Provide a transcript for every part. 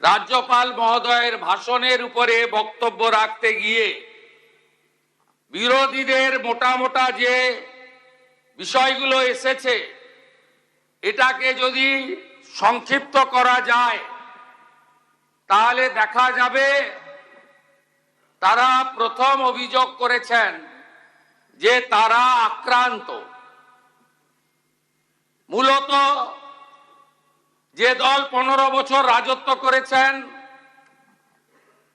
রাজ্যপাল মহোদয়ের ভাষণের উপরে বক্তব্য রাখতে গিয়ে বিরোধীদের মোটা মোটা যে বিষয়গুলো এসেছে এটাকে যদি সংক্ষিপ্ত করা যায় তাহলে দেখা যাবে তারা প্রথম অভিযোগ করেছেন যে তারা আক্রান্ত। মূলত যে দল 15 বছর রাজত্ব করেছেন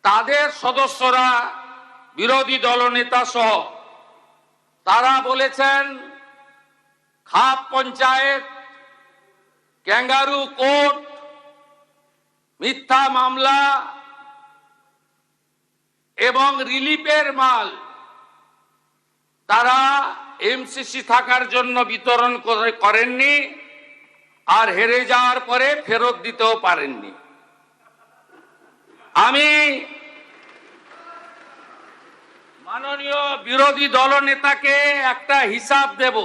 তাদের সদস্যরা বিরোধী দলনেতা সহ তারা বলেছেন খাপ পঞ্চায়েত, ক্যাঙ্গারু কোর্ট, মিথ্যা মামলা এবং রিলিফের মাল তারা এমসিসি থাকার জন্য বিতরণ করেননি আর হেরে যাওয়ার পরে ফেরত দিতেও পারেননি। আমি মাননীয় বিরোধী দলনেতাকে একটা হিসাব দেব,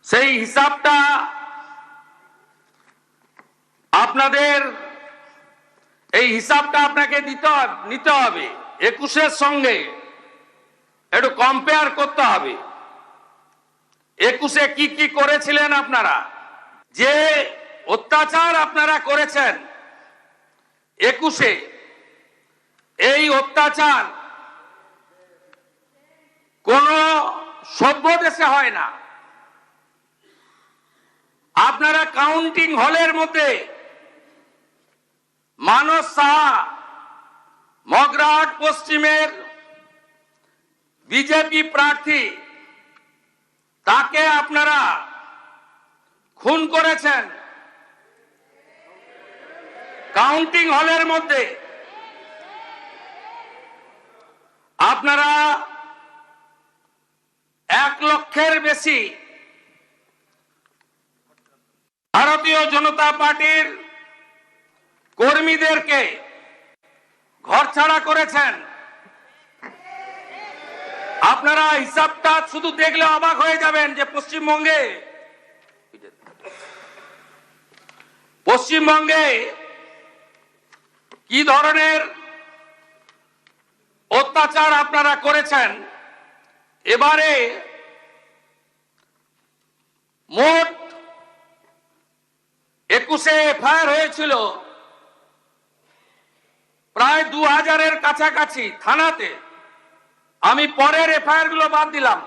সেই হিসাবটা আপনাকে নিতে হবে। 21-এর সঙ্গে একটু কম্পেয়ার করতে হবে। 21-এ কি কি করেছিলেন আপনারা, যে অত্যাচার আপনারা করেছেন 21-এ, এই অত্যাচার কোন সভ্য দেশে হয় না। আপনারা কাউন্টিং হলের মধ্যে মানস সাহা মগরাহাট পশ্চিমের বিজেপি প্রার্থী, তাকে আপনারা খুন করেছেন কাউন্টিং হলের মধ্যে। আপনারা 1 লক্ষের বেশি ভারতীয় জনতা পার্টির কর্মীদেরকে ঘরছাড়া করেছেন। আপনারা হিসাবটা শুধু দেখলে অবাক হয়ে যাবেন যে পশ্চিমবঙ্গে কি ধরনের অত্যাচার আপনারা করেছেন। এবারে মোট 21-এ এফআইআর হয়েছিল প্রায় 2000-এর কাছাকাছি থানাতে। আমি পরের এফআইআর গুলো বাদ দিলাম।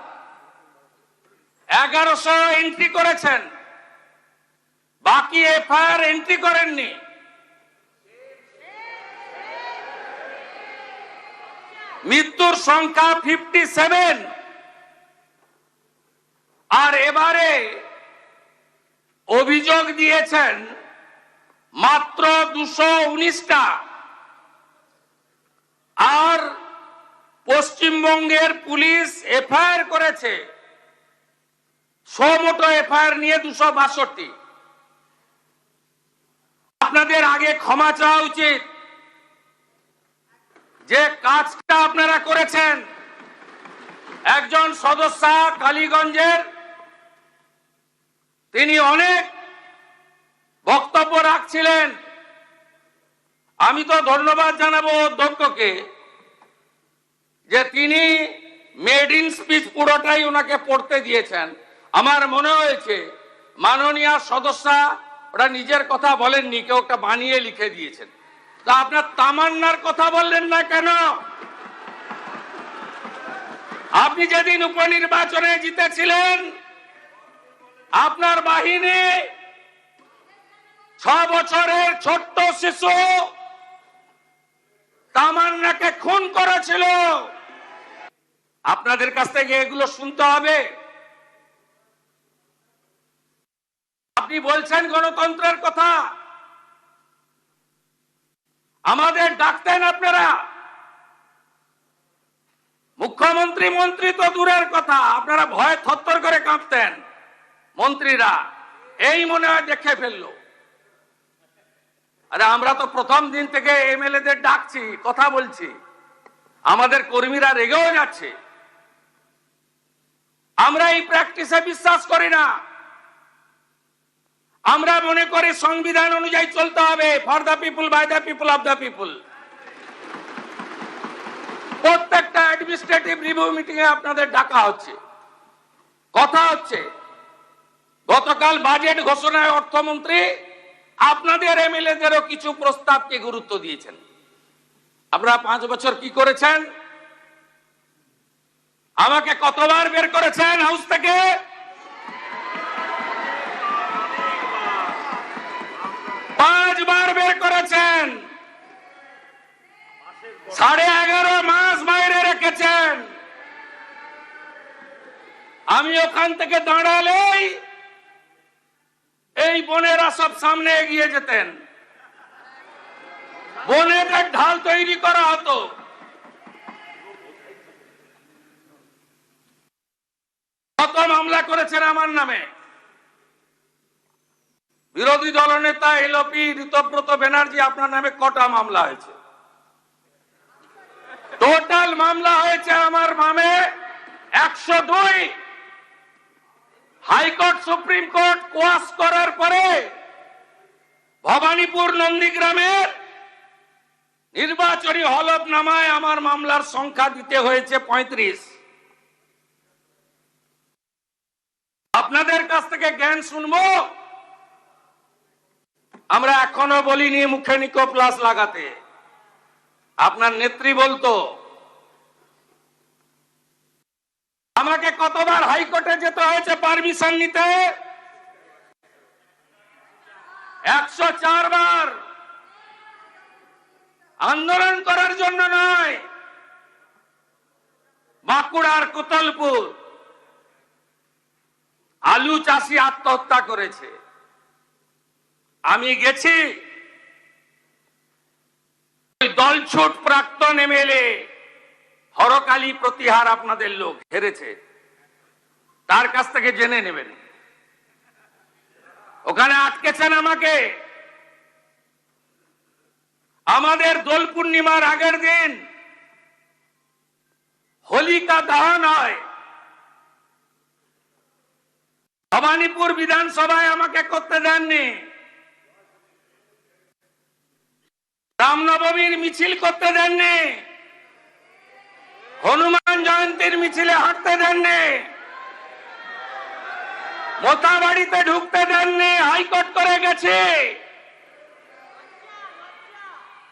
1100 এন্ট্রি করেছেন, বাকি এফআইআর এন্ট্রি করেননি। মৃত্যুর সংখ্যা 57। আর এবারে অভিযোগ দিয়েছেন মাত্র 219টা। আর পশ্চিমবঙ্গের পুলিশ এফআইআর করেছে, মোটো এফআইআর নিয়ে 262। আপনাদের আগে ক্ষমা চাওয়া উচিত যে কাজটা আপনারা করেছেন। একজন সদস্য কালীগঞ্জের, তিনি অনেক বক্তব্য রাখছিলেন। আমি তো ধন্যবাদ জানাবো অধ্যক্ষকে যে তিনি মেড ইন স্পিচ পুরোটাই ওনাকে পড়তে দিয়েছেন। আমার মনে হয়েছে মাননীয় সদস্য ওরা নিজের কথা বলেননি, কেউ একটা বানিয়ে লিখে দিয়েছেন। তা আপনার তামান্নার কথা বললেন না কেন? আপনি যেদিন উপনির্বাচনে জিতেছিলেন আপনার বাহিনী 6 বছরের ছোট্ট শিশু তামান্নাকে খুন করেছিল। আপনাদের কাছ থেকে এগুলো শুনতে হবে। আপনি বলছেন গণতন্ত্রের কথা, আমাদের ডাকতেন আপনারা। মুখ্যমন্ত্রী মন্ত্রী তো দূরের কথা, আপনারা ভয়ে থরথর করে কাঁপতেন। মন্ত্রীরা এই মনে হয় দেখে ফেললো। আরে আমরা তো প্রথম দিন থেকে এমএলএদের ডাকছি, কথা বলছি, আমাদের কর্মীরা রেগেও যাচ্ছে। আমরা এই প্র্যাকটিসে বিশ্বাস করি না। আমরা মনে করি সংবিধান অনুযায়ী চলতে হবে, for the people, by the people, of the people. প্রত্যেকটা অ্যাডমিনিস্ট্রেটিভ রিভিউ মিটিং এ আপনাদের ডাকা হচ্ছে, কথা হচ্ছে। গতকাল বাজেট ঘোষণায় অর্থমন্ত্রী আপনাদের এমএলএদেরও কিছু প্রস্তাবকে গুরুত্ব দিয়েছেন। আপনারা 5 বছর কি করেছেন? আমাকে কতবার বের করেছেন হাউস থেকে? পাঁচবার বের করেছেন। 11.5 মাস বাইরে রেখেছেন। আমি ওখান থেকে দাঁড়ালেই এই বোনেরা সব সামনে এগিয়ে যেতেন, বোনেদের ঢাল তৈরি করা হতো। কত মামলা করেছেন আমার নামে? বিরোধী দলনেতা এলপি ঋতব্রত ব্যানার্জি, আপনার নামে কটা মামলা হয়েছে? টোটাল মামলা হয়েছে আমার নামে 102। হাইকোর্ট সুপ্রিম কোর্ট কোয়াশ করার পরে ভবানীপুর নন্দীগ্রামের নির্বাচনী হলফনামায় আমার মামলার সংখ্যা দিতে হয়েছে 35। আপনাদের কাছ থেকে জ্ঞান শুনবো। আমরা এখনো বলিনি মুখে নিকো প্লাস লাগাতে। আপনার নেত্রী বলতো। আমাকে কতবার হাইকোর্টে যেতে হয়েছে পারমিশন নিতে? 104 বার। আন্দোলন করার জন্য নয়, বাঁকুড়ার কোতলপুর আলু চাষি আত্মহত্যা করেছে, আমি গেছি। দলছুট প্রাক্তন এমএলএ হরকালী প্রতিহার আপনাদের লোক হেরেছে, তার কাছ থেকে জেনে নেবেন। ওখানে আটকেছেন আমাকে। আমাদের দোল পূর্ণিমার আগের দিন হোলিকা দহন হয়। ভবানীপুর বিধানসভায় আমাকে করতে দেননি। রামনবমীর মিছিল করতে দেননি। হনুমান জয়ন্তীর মিছিলে হাঁটতে দেননি। মোথাবাড়িতে ঢুকতে দেননি, হাইকোর্ট করে গেছে।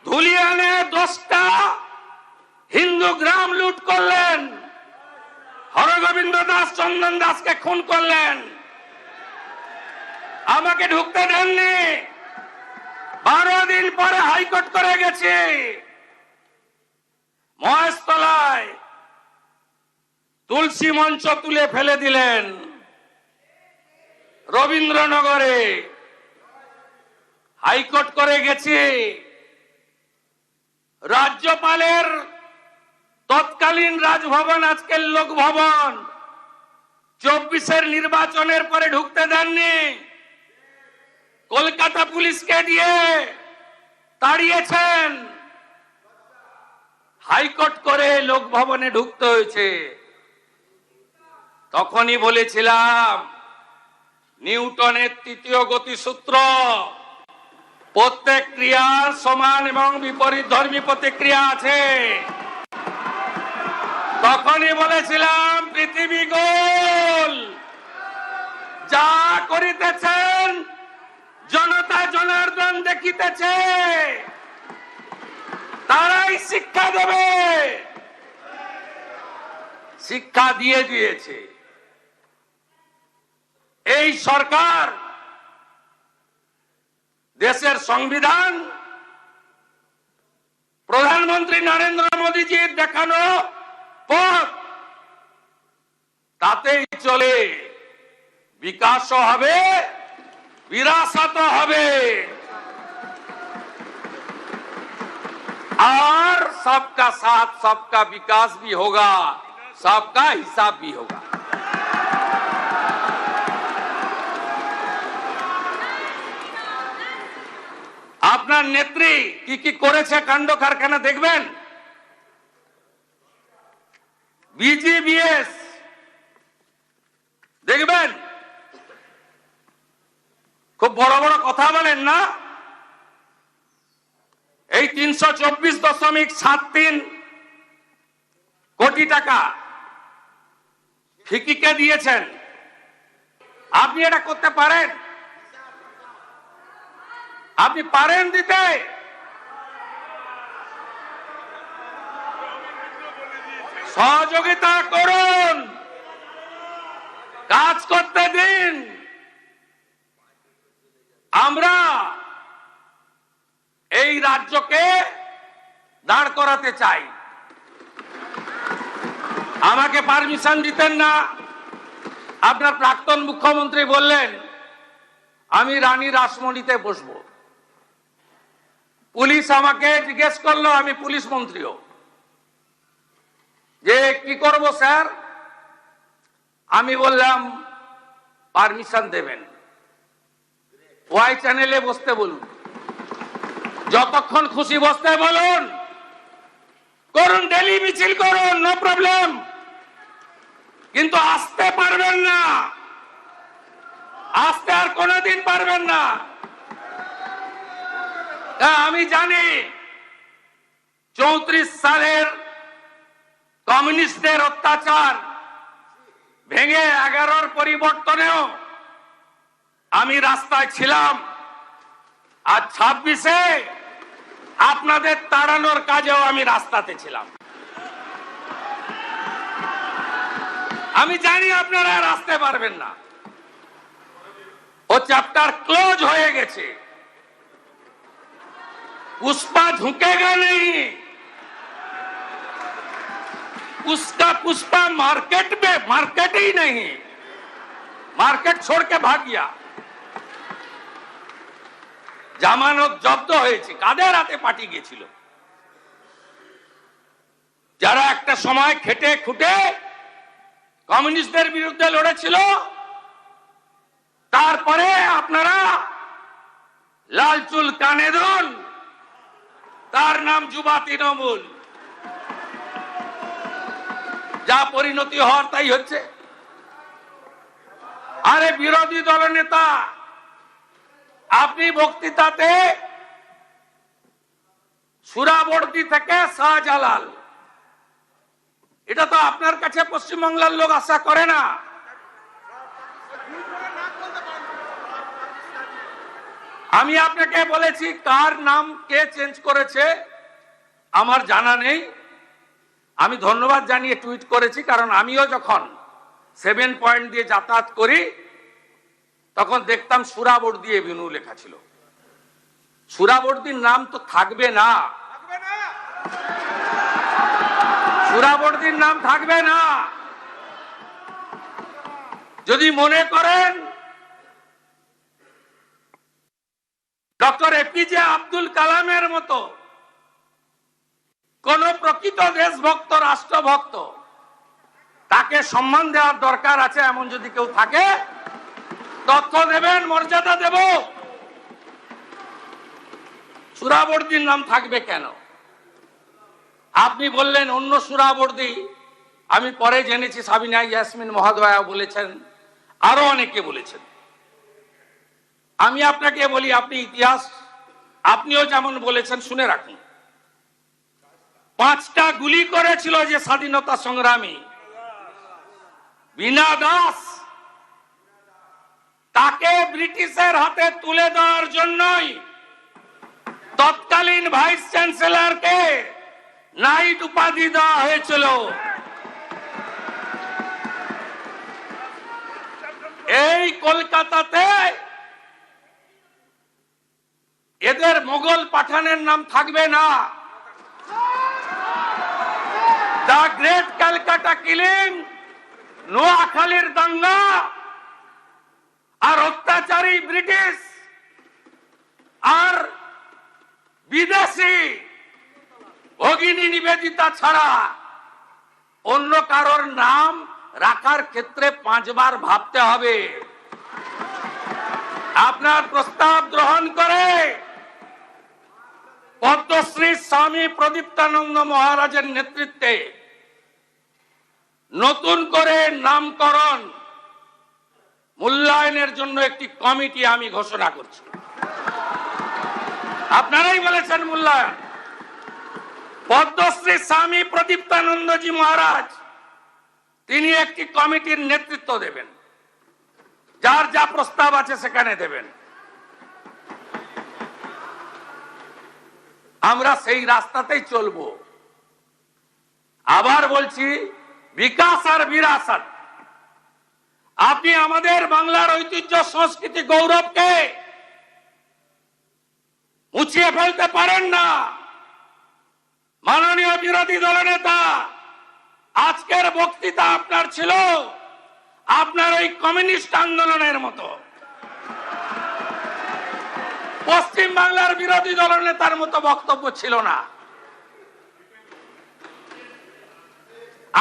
ধুলিয়ানে 10টা হিন্দু গ্রাম লুট করলেন, হরগোবিন্দ দাস, চন্দন দাসকে খুন করলেন, আমাকে ঢুকতে দেননি। 12 দিন পরে হাইকোর্ট করে গেছে। মহেশতলায় তুলসী মঞ্চ তুলে ফেলে দিলেন। রবীন্দ্রনগরে হাইকোর্ট করে গেছে। রাজ্যপালের তৎকালীন রাজভবন, আজকের লোকভবন, 24-এর নির্বাচনের পরে ঢুকতে দেননি। কলকাতা পুলিশকে দিয়ে তাড়িয়েছেন। হাইকোর্ট করে লোকভবনে ঢুকতে হয়েছে। তখনই বলেছিলাম নিউটনের 3য় গতিসূত্র, প্রত্যেক ক্রিয়ার সমান এবং বিপরীত ধর্মী প্রতিক্রিয়া আছে। তখনই বলেছিলাম পৃথিবী গোল, যা করিতেছেন জনতা জনার্দন দেখিতেছে, তারাই শিক্ষা দেবে। শিক্ষা দিয়ে দিয়েছে। এই সরকার দেশের সংবিধান প্রধানমন্ত্রী নরেন্দ্র মোদীজির দেখানো পথ, তাতেই চলে। বিকাশও হবে, বিরাসত হবে, और सबका साथ सबका विकास भी होगा, सबका हिसाब भी होगा। আপনার নেত্রী কি কি করেছে কাণ্ড কারখানা দেখবেন। বিজিবিএস দেখবেন, খুব বড় বড় কথা বলেন না। এই 324.73 কোটি টাকা ফিকিকে দিয়েছেন, আপনি এটা করতে পারেন? আপনি পারেন দিতে? সহযোগিতা করুন, কাজ করতে দিন। আমরা এই রাজ্যকে দাঁড় করাতে চাই। আমাকে পারমিশন দিতেন না। আপনার প্রাক্তন মুখ্যমন্ত্রী বললেন আমি রানী রাসমণিতে বসবো। পুলিশ আমাকে জিজ্ঞেস করলো, আমি পুলিশ মন্ত্রীও, যে কি করব স্যার? আমি বললাম পারমিশন দেবেন, ওয়াই চ্যানেলে বসতে বলুন, যতক্ষণ খুশি বসতে বলুন, করুন, ডেলি মিছিল করুন, নো প্রবলেম, কিন্তু আসতে পারবেন না, আসতে আর কোনোদিন পারবেন না। আমি জানি 34 সালের কমিউনিস্টদের অত্যাচার ভেঙে 11-র পরিবর্তনেও আমি রাস্তায় ছিলাম, আর 26-এ আপনাদের তাড়ানোর কাজেও আমি রাস্তাতে ছিলাম। আমি জানি আপনারা আর আসতে পারবেন না, ও চ্যাপ্টার ক্লোজ হয়ে গেছে। पुष्पा झुकेगा नहीं, उसका पुष्पा मार्केट में मार्केट ही नहीं, मार्केट छोड़ के भाग गया। জামানত জব্দ হয়েছে, কাদের হাতে পাঠিয়ে গিয়েছিল? যারা একটা সময় খেটে খুটে কমিউনিস্টদের বিরুদ্ধে লড়েছিল, তারপরে আপনারা লাল চুল কানে দুন, তার নাম যুবা তৃণমূল। যা পরিণতি হওয়ার তাই হচ্ছে। আরে বিরোধী দলনেতা, আপনি বক্তৃতাতে সুরাবর্দী থেকে শাহজালাল, এটা তো আপনার কাছে পশ্চিমবাংলার লোক আশা করে না। আমি আপনাকে বলেছি কার নাম কে চেঞ্জ করেছে আমার জানা নেই। আমি ধন্যবাদ জানিয়ে টুইট করেছি, কারণ আমিও যখন 7 পয়েন্ট দিয়ে যাতায়াত করি তখন দেখতাম সুরাবর্দী এভিনিউ লেখা ছিল। সুরাবর্দীর নাম তো থাকবে না, সুরাবর্দীর নাম থাকবে না। যদি মনে করেন ডক্টর এপিজে আব্দুল কালামের মতো কোন প্রকৃত দেশভক্ত, রাষ্ট্রভক্ত, তাকে সম্মান দেওয়ার দরকার আছে, এমন যদি কেউ থাকে তথ্য দেবেন, মর্যাদা দেব। সুরাবর্দীর নাম থাকবে কেন? আপনি বললেন অন্য সুরাবর্দী, আমি পরে জেনেছি সাবিনা ইয়াসমিন মহোদয়া বলেছেন, আরো অনেকে বলেছেন। আমি আপনাকে বলি, আপনি ইতিহাস আপনিও যেমন বলেছেন, শুনে রাখুন। 5টা গুলি করেছিল যে স্বাধীনতা সংগ্রামী বীণা দাস, তাকে ব্রিটিশের হাতে তুলে দেওয়ার জন্যই তৎকালীন ভাইস চ্যান্সেলরকে নাইট উপাধি দেওয়া হয়েছিল। এই কলকাতাতে এদের মোগল পাঠানের নাম থাকবে না। দ্য গ্রেট ক্যালকাটা কিলিং, নোয়াখালীর দাঙ্গা আর অত্যাচারী ব্রিটিশ আর বিদেশি ভগিনী নিবেদিতা ছাড়া অন্য কারোর নাম রাখার ক্ষেত্রে 5 বার ভাবতে হবে। আপনার প্রস্তাব গ্রহণ করে পদ্মশ্রী স্বামী প্রদীপ্তানন্দ মহারাজের নেতৃত্বে নতুন করে নামকরণ মূল্যায়নের জন্য একটি কমিটি আমি ঘোষণা করছি। আপনারাই বলেছেন মূল্যায়ন। পদ্মশ্রী স্বামী প্রদীপ্তানন্দজি মহারাজ তিনি একটি কমিটির নেতৃত্ব দেবেন, যার যা প্রস্তাব আছে সেখানে দেবেন। আমরা সেই রাস্তাতেই চলব। আবার বলছি, বিকাশ আর বিরাসত। আপনি আমাদের বাংলার ঐতিহ্য, সংস্কৃতি, গৌরবকে মুছিয়ে ফেলতে পারেন না। মাননীয় বিরোধী দলনেতা, আজকের বক্তৃতা আপনার ছিল আপনার ওই কমিউনিস্ট আন্দোলনের মতো, পশ্চিম বাংলার বিরোধী দলনেতার মতো বক্তব্য ছিল না।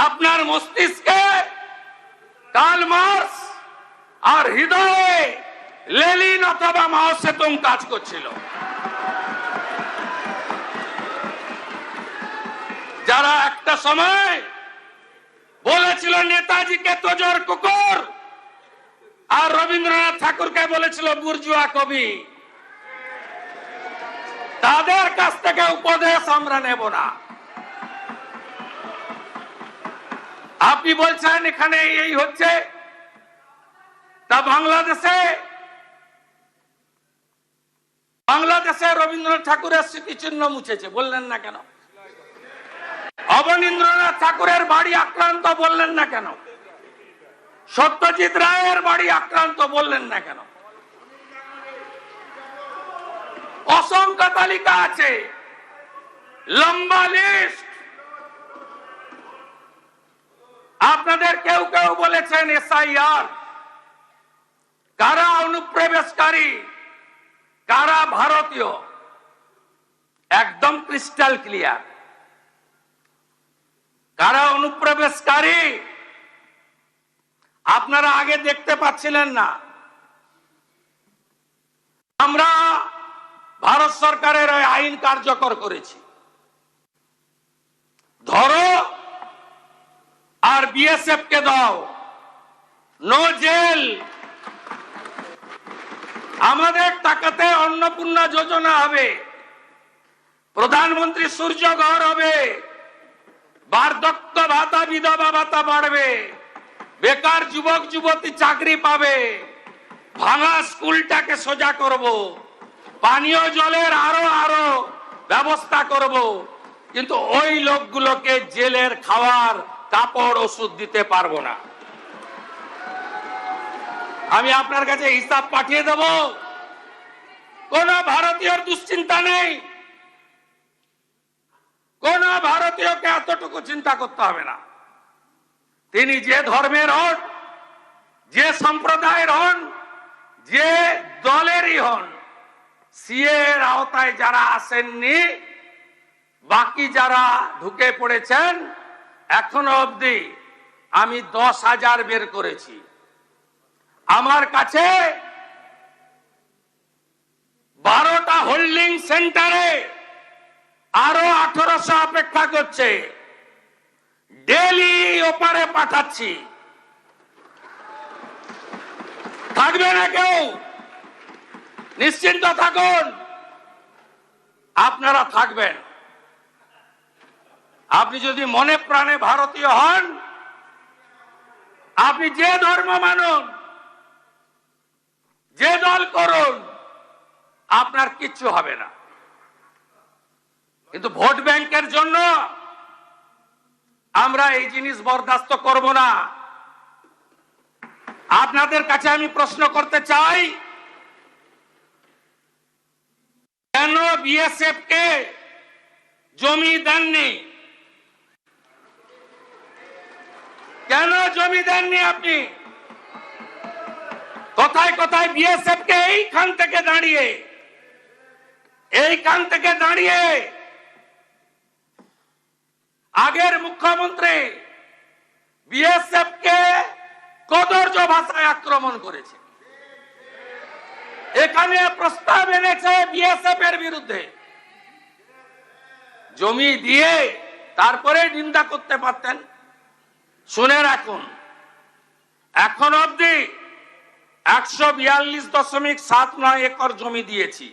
আপনার মস্তিষ্কে কার্ল মার্কস আর হৃদয়ে লেনিন অথবা মাও সেতুং কাজ করছিল, যারা একটা সময় বলেছিল নেতাজিকে তোজর কুকুর, আর রবীন্দ্রনাথ ঠাকুরকে বলেছিল বুর্জুয়া কবি। তাদের কাছ থেকে উপদেশ আমরা নেব না। আপনি বলছেন এখানে এই হচ্ছে, তা বাংলাদেশে রবীন্দ্রনাথ ঠাকুরের স্মৃতিচিহ্ন মুছেছে, বললেন না কেন? অবনীন্দ্রনাথ ঠাকুরের বাড়ি আক্রান্ত, বললেন না কেন? সত্যজিৎ রায়ের বাড়ি আক্রান্ত, বললেন না কেন? অসংখ্য তালিকা আছে, লম্বা লিস্ট। আপনাদের কেউ কেউ বলেছেন এসআইআর, কারা অনুপ্রবেশকারী, কারা ভারতীয়, একদম ক্রিস্টাল ক্লিয়ার। কারা অনুপ্রবেশকারী আপনারা আগে দেখতে পাচ্ছিলেন না। আমরা ভারত সরকারের ওই আইন কার্যকর করেছি, ধরো আর বিএসএফ কে দাও, নো জেল। আমাদের টাকাতে অন্নপূর্ণা যোজনা হবে, প্রধানমন্ত্রী সূর্য ঘর হবে, বার্ধক্য ভাতা, বিধবা ভাতা বাড়বে, বেকার যুবক যুবতী চাকরি পাবে, ভাঙা স্কুলটাকে সোজা করব, পানীয় জলের আরো ব্যবস্থা করব। কিন্তু ওই লোকগুলোকে জেলের খাওয়ার, কাপড়, ওষুধ দিতে পারবো না। আমি আপনার কাছে হিসাব পাঠিয়ে দেব, কোন ভারতীয়র দুশ্চিন্তা নেই, কোন ভারতীয়কে এতটুকু চিন্তা করতে হবে না। তিনি যে ধর্মের হন, যে সম্প্রদায়ের হন, যে দলেরই হন, সিএ এর আওতায় যারা আসেননি, বাকি যারা ঢুকে পড়েছেন, এখনো অবধি আমি 10,000 বের করেছি। আমার কাছে 12টা হোল্ডিং সেন্টারে আরো 1800 অপেক্ষা করছে। ডেলি ওপারে পাঠাচ্ছি। থাকবে না কেউ, নিশ্চিন্ত থাকুন, আপনারা থাকবেন। আপনি যদি মনে প্রাণে ভারতীয় হন, আপনি যে ধর্ম মানুন, যে দল করুন, আপনার কিচ্ছু হবে না। কিন্তু ভোট ব্যাংকের জন্য আমরা এই জিনিস বরদাস্ত করব না। আপনাদের কাছে আমি প্রশ্ন করতে চাই, কেন বিএসএফ কে জমি দেননি? কেন জমি দেননি আপনি? কোথায় কোথায় বিএসএফ কে এইখান থেকে দাঁড়িয়ে আগের মুখ্যমন্ত্রী বিএসএফ কে কদর্য ভাষায় আক্রমণ করেছে। এখানে প্রস্তাব এনেছে বিএসএফ এর বিরুদ্ধে। জমি দিয়ে তারপরে নিন্দা করতে পারতেন। শুনে রাখুন, এখন অবধি 142.79 একর জমি দিয়েছি।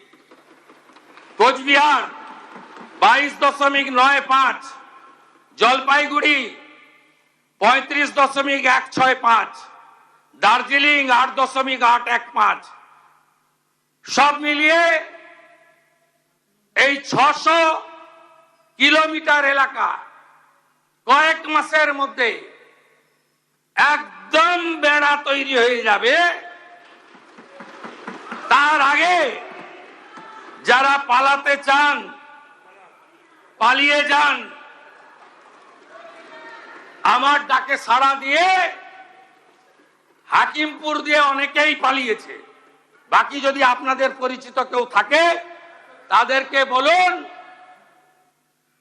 কোচবিহার 22.95, জলপাইগুড়ি 35.165, দার্জিলিং 8.815, সব মিলিয়ে এই 600 কিলোমিটার এলাকা কয়েক মাসের মধ্যে একদম বেড়া তৈরি হয়ে যাবে। তার আগে যারা পালাতে চান পালিয়ে যান, আমার ডাকে সাড়া দিয়ে হাকিমপুর দিয়ে অনেকেই পালিয়েছে। বাকি যদি আপনাদের পরিচিত কেউ থাকে তাদেরকে বলুন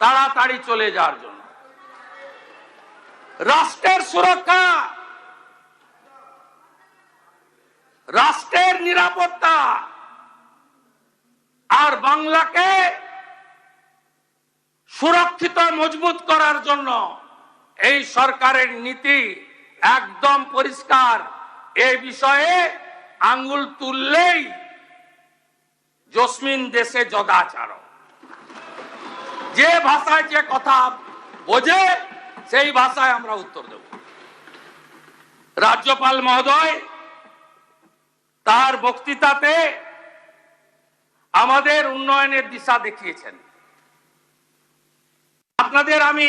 তাড়াতাড়ি চলে যাওয়ার জন্য। রাষ্ট্রের সুরক্ষা, রাষ্ট্রের নিরাপত্তা আর বাংলাকে সুরক্ষিত মজবুত করার জন্য এই সরকারের নীতি একদম পরিষ্কার। এই বিষয়ে আঙ্গুল তুললেই জসমিন দেশে যদাচার। যে ভাষায় যে কথা বোঝে সেই ভাষায় আমরা উত্তর দেব। রাজ্যপাল মহোদয় তার বক্তৃতাতে আমাদের উন্নয়নের দিশা দেখিয়েছেন। আপনাদের আমি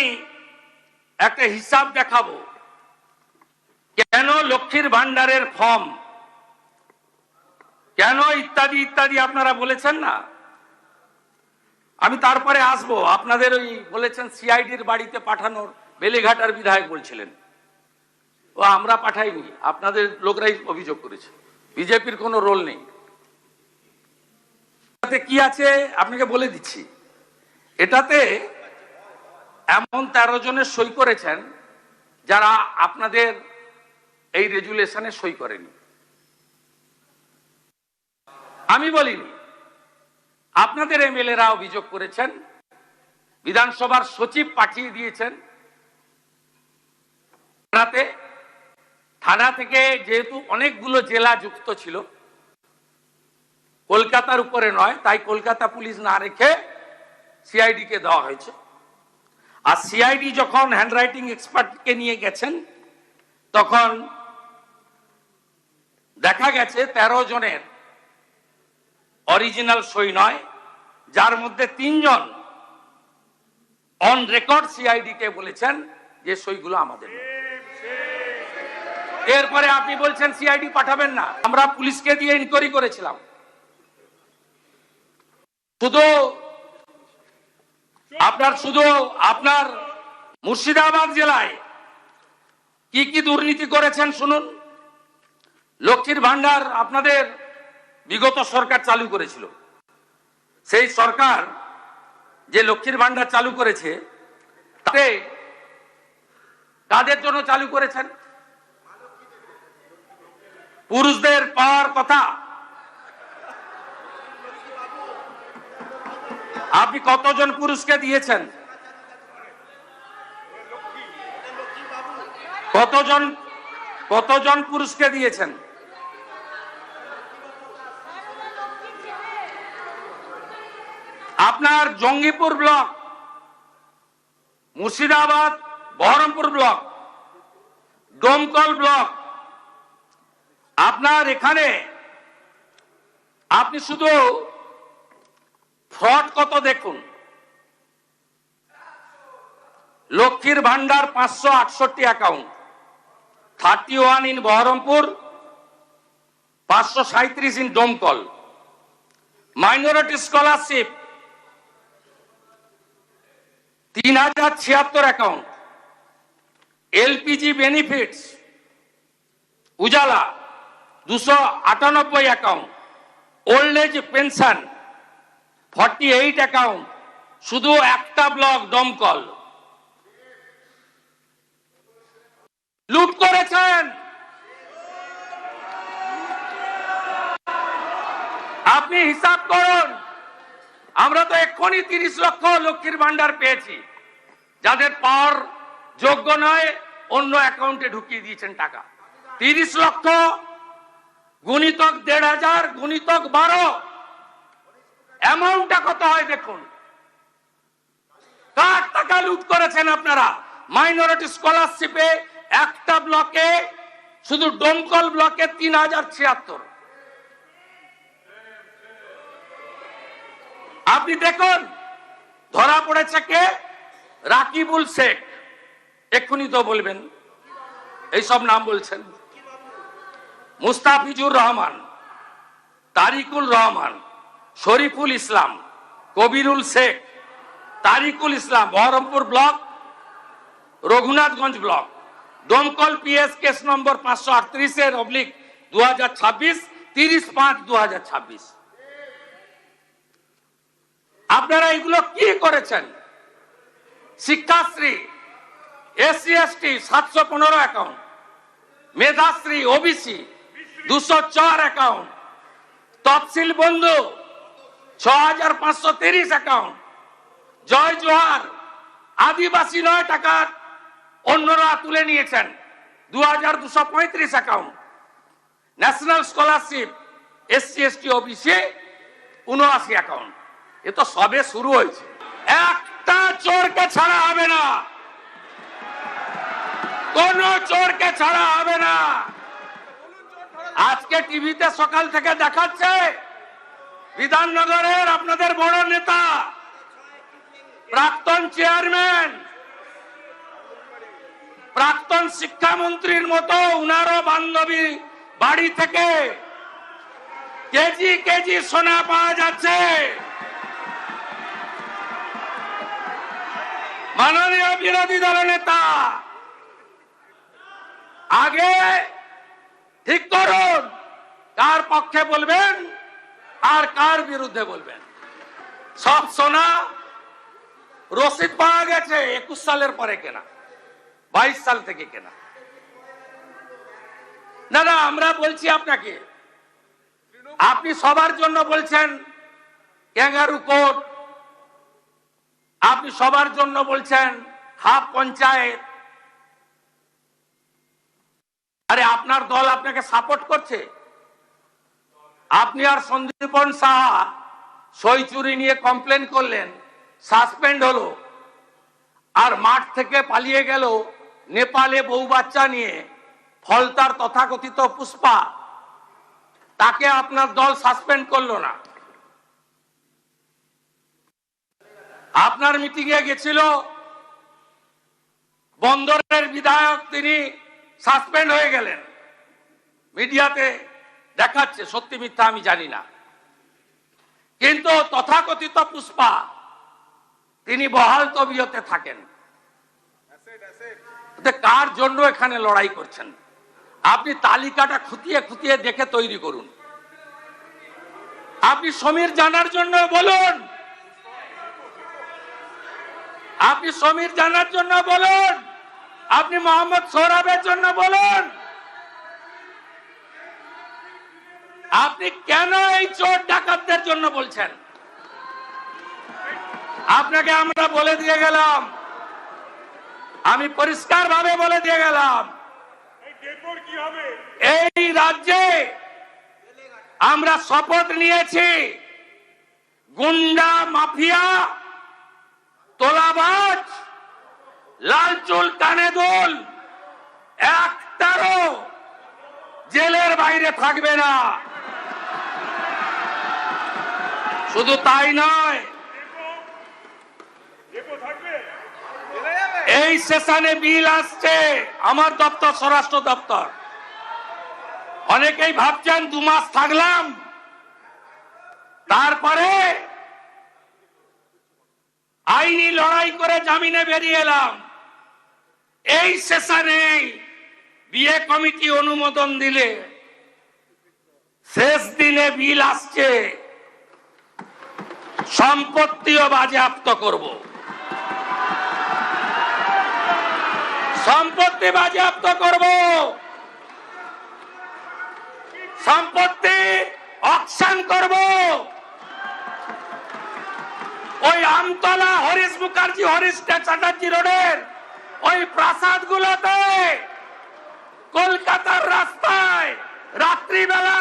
একটা হিসাব দেখাবো কেন লক্ষ্মীর ভান্ডারের ফর্ম, কেন ইত্যাদি ইত্যাদি আপনারা বলেছেন না। আমি তারপরে আসবো। আপনাদের ওই বলেছেন সিআইডির বাড়িতে পাঠানোর, বেলেঘাটার বিধায়ক বলছিলেন ও আমরা পাঠাইনি, আপনাদের লোকরাই অভিযোগ করেছে, বিজেপির কোনো রোল নেই। কি আছে আপনাকে বলে দিচ্ছি। এটাতে এমন 13 জনের সই করেছেন যারা আপনাদের এই রেজুলেশনে সই করেনি। আমি বলিনি, আপনাদের এমএলএরা অভিযোগ করেছেন, বিধানসভার সচিব পাঠিয়ে দিয়েছেন থানা থেকে। যেহেতু অনেকগুলো জেলা যুক্ত ছিল, কলকাতার উপরে নয়, তাই কলকাতা পুলিশ না রেখে সিআইডি কে দেওয়া হয়েছে। আর সিআইডি যখন হ্যান্ডরাইটিং এক্সপার্টকে নিয়ে গেছেন তখন দেখা গেছে 13 জনের অরিজিনাল সই নয়, যার মধ্যে 3 জন অন রেকর্ড সিআইডি কে বলেছেন যে সইগুলো আমাদের। এরপরে আপনি বলছেন সিআইডি পাঠাবেন না। আমরা পুলিশকে দিয়ে ইনকোয়ারি করেছিলাম। শুধু আপনার মুর্শিদাবাদ জেলায় কি কি দুর্নীতি করেছেন শুনুন। লক্ষ্মীর ভান্ডার আপনাদের বিগত সরকার চালু করেছিল। সেই সরকার যে লক্ষ্মীর ভান্ডার চালু করেছে তাতে কাদের জন্য চালু করেছেন? পুরুষদের পাওয়ার কথা। আপনি কতজন পুরুষকে দিয়েছেন? কতজন পুরুষকে দিয়েছেন? আপনার Jangipur block, Murshidabad Baharampur block, Domkal block, আপনার এখানে আপনি শুধু ফ্রড কত দেখুন। লক্ষ্মীর ভান্ডার 568 account, 31 in Baharampur, 537 in Domkal. Minority scholarship 3076 account. LPG benefits Ujjwala 298 account. Old age pension 48 account. শুধু একটা ব্লক ডোমকল লুট করেছেন। আপনি হিসাব করুন। আমরা তো এক্ষুনি 30 লক্ষ লক্ষ্মীর ভান্ডার পেয়েছি, যাদের পাওয়ার যোগ্য নয় অন্য অ্যাকাউন্টে ঢুকিয়ে দিয়েছেন টাকা। 30 লক্ষ গুণিতক ১,৫০০, গুণিতক ১২। অ্যামাউন্টটা কত হয় দেখুন। কার টাকা লুট করেছেন আপনারা? মাইনরিটি স্কলারশিপে একটা ব্লকে, শুধু ডোমকল ব্লকে ৩,০৭৬। আপনি দেখুন ধরা পড়েছে কে? রাকিবুল শেখ। এক্ষুনি তো বলবেন এইসব নাম বলছেন। মুস্তাফিজুর রহমান, তারিকুল রহমান, শরীফুল ইসলাম, কবিরুল শেখ, তারিকুল ইসলাম, বহরমপুর ব্লক, রঘুনাথগঞ্জ ব্লক, দমকল পিএস কেস নম্বর 538/2026, 30/5/2026। আপনারা এগুলো কি করেছেন? Shikshashree SC ST 715 account, Medhashree OBC 204 account, তফসিল বন্ধু 6530 অ্যাকাউন্ট, জয় জোহার আদিবাসী 9 টাকা অন্যরা তুলে নিয়েছেন 2235 account, national scholarship SC ST OBC 79 account. এ তো সবে শুরু হয়েছে। একটা চোরকে ছাড়া হবে না, কোন চোরকে ছাড়া হবে না। আজকে টিভিতে সকাল থেকে দেখাচ্ছে বিধাননগরের আপনাদের বড় নেতা, প্রাক্তন চেয়ারম্যান, প্রাক্তন শিক্ষামন্ত্রীর মতো উনারও বান্ধবী বাড়ি থেকে কেজি কেজি সোনা পাওয়া যাচ্ছে। মাননীয় বিরোধী দলনেতা, আগে ঠিক করুন কার পক্ষে বলবেন আর কার বিরুদ্ধে বলবেন। সব সোনা রসিদ পাওয়া গেছে 21 সালের পরে কেনা, 22 সাল থেকে কেনা। না না, আমরা বলছি আপনাকে, আপনি সবার জন্য বলছেন ক্যাঙ্গারু কোর্ট, আপনি সবার জন্য বলছেন হাফ পঞ্চায়েত। আরে আপনার দল আপনাকে সাপোর্ট করছে। আপনি আর সন্দীপন সাহা সই চুরি নিয়ে কমপ্লেন করলেন, সাসপেন্ড হলো, আর মাঠ থেকে পালিয়ে গেল নেপালে বউ বাচ্চা নিয়ে ফলতার তথাকথিত পুষ্পা, তাকে আপনার দল সাসপেন্ড করলো না। আপনার মিটিংয়ে গেছিল বন্দরের বিধায়ক, তিনি সাসপেন্ড হয়ে গেলেন। মিডিয়াতে দেখাচ্ছে, সত্যি মিথ্যা আমি জানি না, কিন্তু তথাকথিত পুষ্পা তিনি বহাল তবিয়তে থাকেন। কার জন্য এখানে লড়াই করছেন? আপনি তালিকাটা খুঁটিয়ে খুঁটিয়ে দেখে তৈরি করুন। আপনি সমীর জানার জন্য বলুন, আপনি সমীর জানার জন্য বলুন, আপনি মোহাম্মদ সোহরাবের জন্য বলুন। আপনি কেন এই চোর ডাকাতদের জন্য বলছেন? আপনাকে আমরা বলে দিয়ে গেলাম, আমি পরিষ্কার ভাবে বলে দিয়ে গেলাম, এই রাজ্যে আমরা শপথ নিয়েছি গুন্ডা, মাফিয়া, তোলাবাজ, লাল চুল কানে দুল একটারও জেলের বাইরে থাকবে না। শুধু তাই নয়, এই সেশনে বিল আসছে আমার দপ্তর, স্বরাষ্ট্র দপ্তর। অনেকেই ভাবছেন 2 মাস থাকলাম তারপরে আইনি লড়াই করে জামিনে বেরিয়ে এলাম। এই সেশনে বিয়ে কমিটি অনুমোদন দিলে শেষ দিনে বিল আসছে, সম্পত্তিও বাজেয়াপ্ত করব। সম্পত্তি বাজেয়াপ্ত করব, সম্পত্তি অকশন করব। ওই আমতলা, হরিশ মুখার্জি, হরিশ চ্যাটার্জি রোডের ওই প্রাসাদ গুলোতে, কলকাতার রাস্তায় রাত্রিবেলা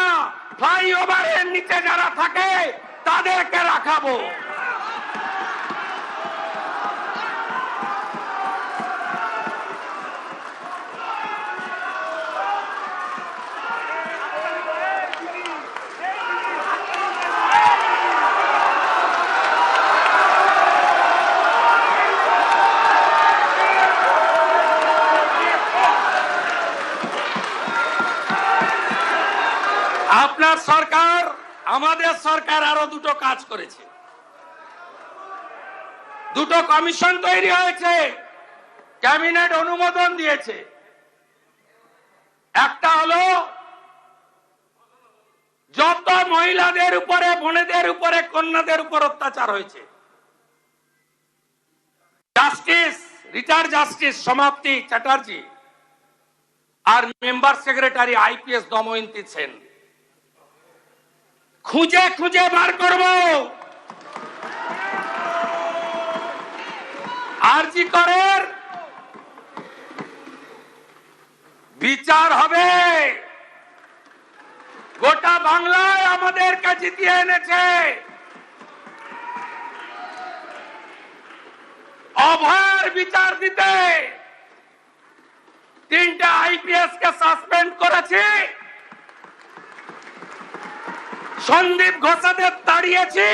ফ্লাইওভারের নিচে যারা থাকে তাদেরকে রাখাবো। আপনার সরকার, আমাদের সরকার আরো দুটো কাজ করেছে। দুটো কমিশন তৈরি হয়েছে, ক্যাবিনেট অনুমোদন দিয়েছে। একটা হলো যত মহিলাদের উপরে, বোনেদের উপরে, কন্যাদের উপর অত্যাচার হয়েছে, justice, retired justice Samapti Chatterjee আর member secretary IPS Damayanti Sen, খুঁজে খুঁজে বার করব। আরজি করের বিচার হবে। গোটা বাংলায় আমাদেরকে জিতিয়ে এনেছে। অভয়ের বিচার দিতে 3টে আইপিএস কে সাসপেন্ড করেছি, সন্দীপ ঘোষাদের তাড়িয়েছি,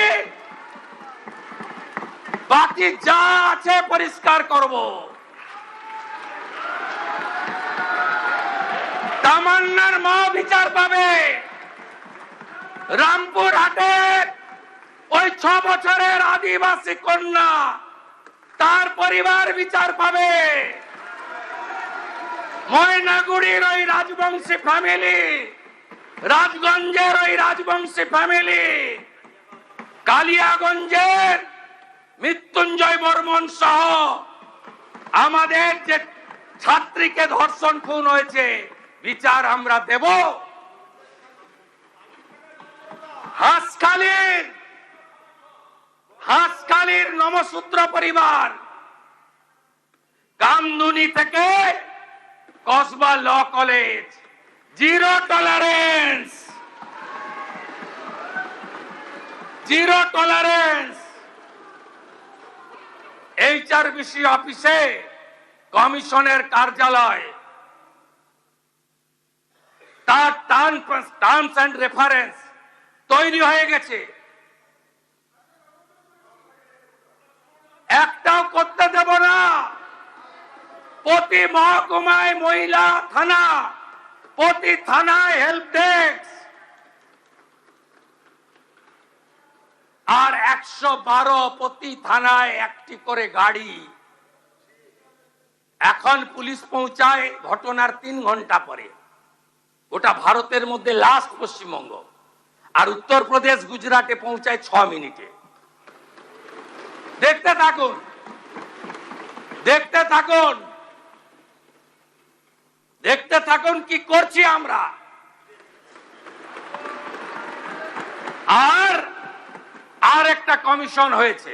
বাকি যা আছে পরিষ্কার করব। তামান্নার মা বিচার পাবে। রামপুর হাটে ওই 6 বছরের আদিবাসী কন্যা, তার পরিবার বিচার পাবে। ময়নাগুড়ির ওই রাজবংশী ফ্যামিলি, রাজগঞ্জের ওই রাজবংশী ফ্যামিলি, কালিয়াগঞ্জের মৃত্যুঞ্জয় বর্মন সহ আমাদের যে ছাত্রীকে ধর্ষণ খুন হয়েছে, বিচার আমরা দেব। হাঁসখালির নমশূদ্র পরিবার, কামদুনি থেকে Kasba law college, zero tolerance, zero tolerance. HRBC অফিসে কমিশনের কার্যালয়, তার টার্মস এন্ড রেফারেন্স তৈরি হয়ে গেছে। একটাও করতে দেব না। প্রতি মহকুমায় মহিলা থানা, প্রতি থানায় হেল্প ডেস্ক, আর 112 প্রতি থানায় একটি করে গাড়ি। এখন পুলিশ পৌঁছায় ঘটনার 3 ঘন্টা পরে। ওটা ভারতের মধ্যে লাস্ট পশ্চিমবঙ্গ, আর উত্তরপ্রদেশ গুজরাটে পৌঁছায় 6 মিনিটে। দেখতে থাকুন, দেখতে থাকুন, দেখতে থাকুন কি করছি আমরা। আর একটা কমিশন হয়েছে,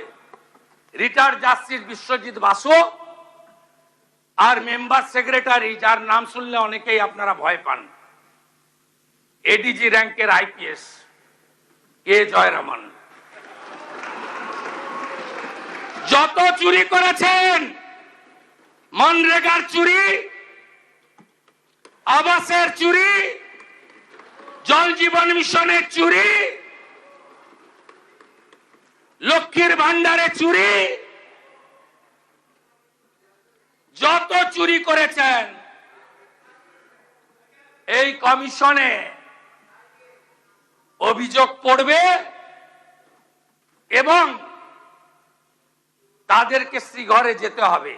রিটায়ার্ড জাস্টিস বিশ্বজিৎ বাসু আর মেম্বার সেক্রেটারি, যার নাম শুনলে অনেকেই আপনারা ভয় পান, এডিজি র্যাঙ্কের আইপিএস কে জয়রামন। যত চুরি করেছেন, মনরেগার চুরি, আবাসের চুরি, জল জীবন মিশনের চুরি, লক্ষ্মীর ভান্ডারে চুরি, যত চুরি করেছেন এই কমিশনে অভিযোগ পড়বে এবং তাদেরকে শ্রীঘরে যেতে হবে।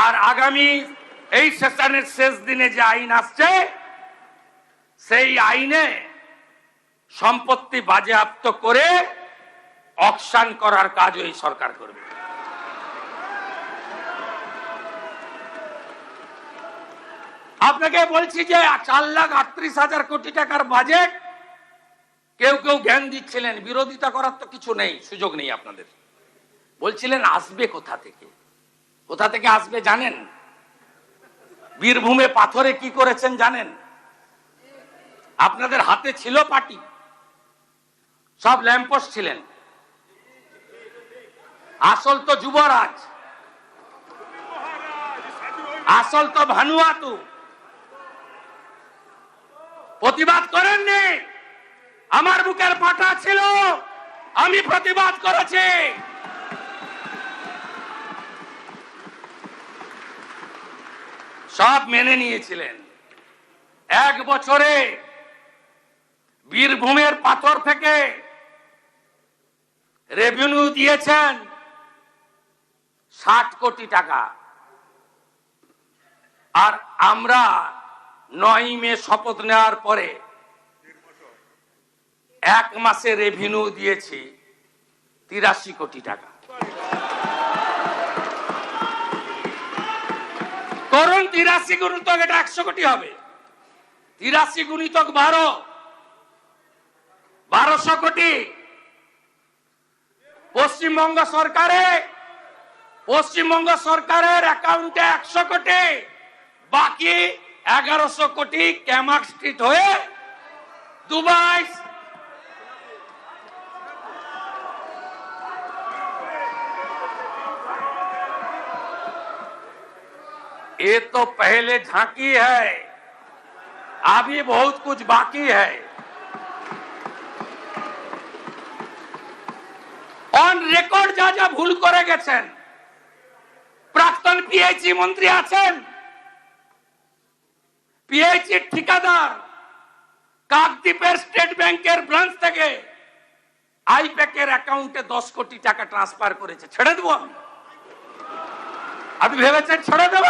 আর আগামী এই সেশনের শেষ দিনে যে আইন আসছে, সেই আইনে সম্পত্তি বাজেয়াপ্ত করে অকশন করার কাজ এই সরকার করবে। আপনাকে বলছি যে 4,38,000 কোটি টাকার বাজেট, কেউ কেউ জ্ঞান দিচ্ছিলেন, বিরোধিতা করার তো কিছু নেই, সুযোগ নেই আপনাদের। বলছিলেন আসবে কোথা থেকে, কোথা থেকে আসবে জানেন? বীরভূমে পাথরে কি করেছেন জানেন? আপনাদের হাতে ছিল পার্টি, সব ল্যাম্পোস্ট ছিলেন। আসল তো যুবরাজ, আসল তো ভানুয়াতু। প্রতিবাদ করেননি? আমার বুকের পাটা ছিল, আমি প্রতিবাদ করেছি। সব মেনে নিয়েছিলেন। এক বছরে বীরভূমের পাথর থেকে রেভিনিউ দিয়েছেন 60 কোটি টাকা, আর আমরা 9 মে শপথ নেওয়ার পরে 1 মাসে রেভিনিউ দিয়েছি 83 কোটি টাকা। করুন 83 গুণিতক, এটা 100 কোটি হবে। 83 গুণিতক 1200 কোটি। পশ্চিমবঙ্গ সরকারের অ্যাকাউন্টে 100 কোটি, বাকি 1100 কোটি ক্যামাক স্ট্রিট হয়ে দুবাই। ये तो पहले झांकी है, अभी बहुत कुछ बाकी है। অন রেকর্ড যা যা ভুল করে গেছেন, প্রাক্তন পিএইচই মন্ত্রী আছেন, পিএইচই ঠিকাদার কাকদ্বীপের স্টেট ব্যাংকের ব্রাঞ্চ থেকে আইপ্যাকের অ্যাকাউন্টে 10 কোটি টাকা ট্রান্সফার করেছে। ছেড়ে দেবো আমি? আপনি ভেবেছেন ছেড়ে দেব?